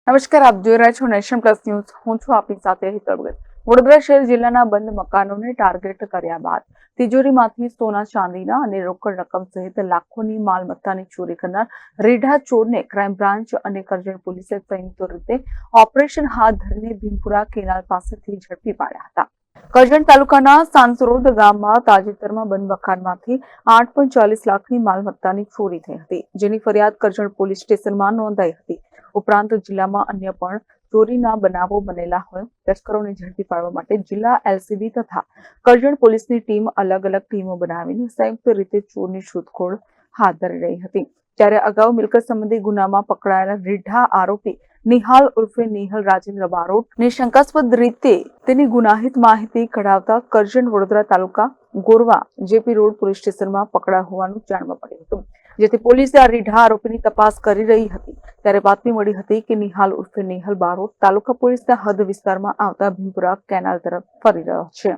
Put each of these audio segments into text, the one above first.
નમસ્કાર, આપ જોઈ રહ્યા છો નેશન પ્લસ ન્યૂઝ. હું છું આપની સાથે હિતલ ભગત. વડોદરા શહેર જિલ્લાના બંધ મકાનોને ટાર્ગેટ કર્યા બાદ તિજોરીમાંથી સોના ચાંદીના અને રોકડ રકમ સહિત લાખોની માલમત્તાની ચોરી કરનાર રીઢા ચોરને ક્રાઇમ બ્રાન્ચ અને કરજણ પોલીસે સંયુક્ત રીતે ઓપરેશન હાથ ધરીને ભીમપુરા કેનાલ પાસેથી ઝડપી પાડ્યા હતા. કરજણ તાલુકાના સાંસરોદ ગામમાં તાજેતરમાં બંધ મકાનમાંથી 8.40 લાખની માલમત્તાની ચોરી થઈ હતી, જેની ફરિયાદ કરજણ પોલીસ સ્ટેશનમાં નોંધાઈ હતી. ઉપરાંત જિલ્લામાં અન્ય પણ ચોરીના બનાવો બનેલા હોય તસ્કરોને ઝડપી પાડવા માટે જિલ્લા એલસીબી તથા કરજણ પોલીસની ટીમ અલગ અલગ ટીમો બનાવીને સંયુક્ત રીતે ચોરની શોધખોળ હાથ ધરી રહી હતી. ત્યારે અગાઉ મિલકત સંબંધી ગુનામાં પકડાયેલા રીઢા આરોપી નિહાલ ઉર્ફે નિહલ રાજેન્દ્ર બારોટને શંકાસ્પદ રીતે તેની ગુનાહિત માહિતી કઢાવતા કરજણ વડોદરા તાલુકા ગોરવા જેપી રોડ પોલીસ સ્ટેશનમાં પકડાયા હોવાનું જાણવા મળ્યું હતું, જેથી પોલીસે આ રીઢા આરોપીની તપાસ કરી રહી હતી. ત્યારે બાતમી મળી હતી કે નિહાલ ઉર્ફે નિહલ બારોટ તાલુકા પોલીસના હદ વિસ્તારમાં આવતા ભીમપુરા કેનાલ તરફ ફરી રહ્યો છે,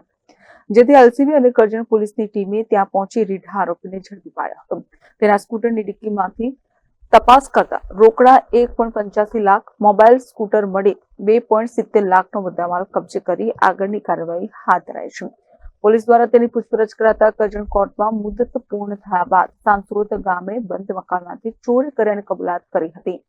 જેથી એલસીબી અને કરજણ પોલીસની ટીમે ત્યાં પહોંચી રીઢા આરોપીને ઝડપી પાડ્યો હતો. તેના સ્કૂટરની ડિક્કીમાંથી તપાસ કરતા રોકડા 1.85 લાખ, મોબાઈલ સ્કૂટર મળી 2.70 લાખનો મુદ્દામાલ કબજે કરી આગળની કાર્યવાહી હાથ ધરાઈ છે. પોલીસ દ્વારા તેની પૂછપરછ કરાતા કરજણ કોર્ટમાં મુદત પૂર્ણ થયા બાદ સાંસરોદ ગામે બંધ મકાનમાંથી ચોરી કર્યાની કબૂલાત કરી હતી.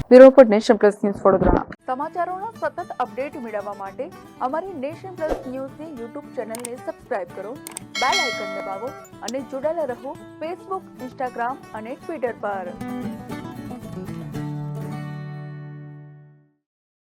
Bureau report nation plus news Vadodara. સમાચારોના સતત અપડેટ મેળવવા માટે અમારી નેશન પ્લસ ન્યૂઝની યુટ્યુબ ચેનલને સબસ્ક્રાઇબ કરો, બેલ આઇકન દબાવો અને જોડાયેલા રહો ફેસબુક, ઇન્સ્ટાગ્રામ અને ટ્વિટર પર.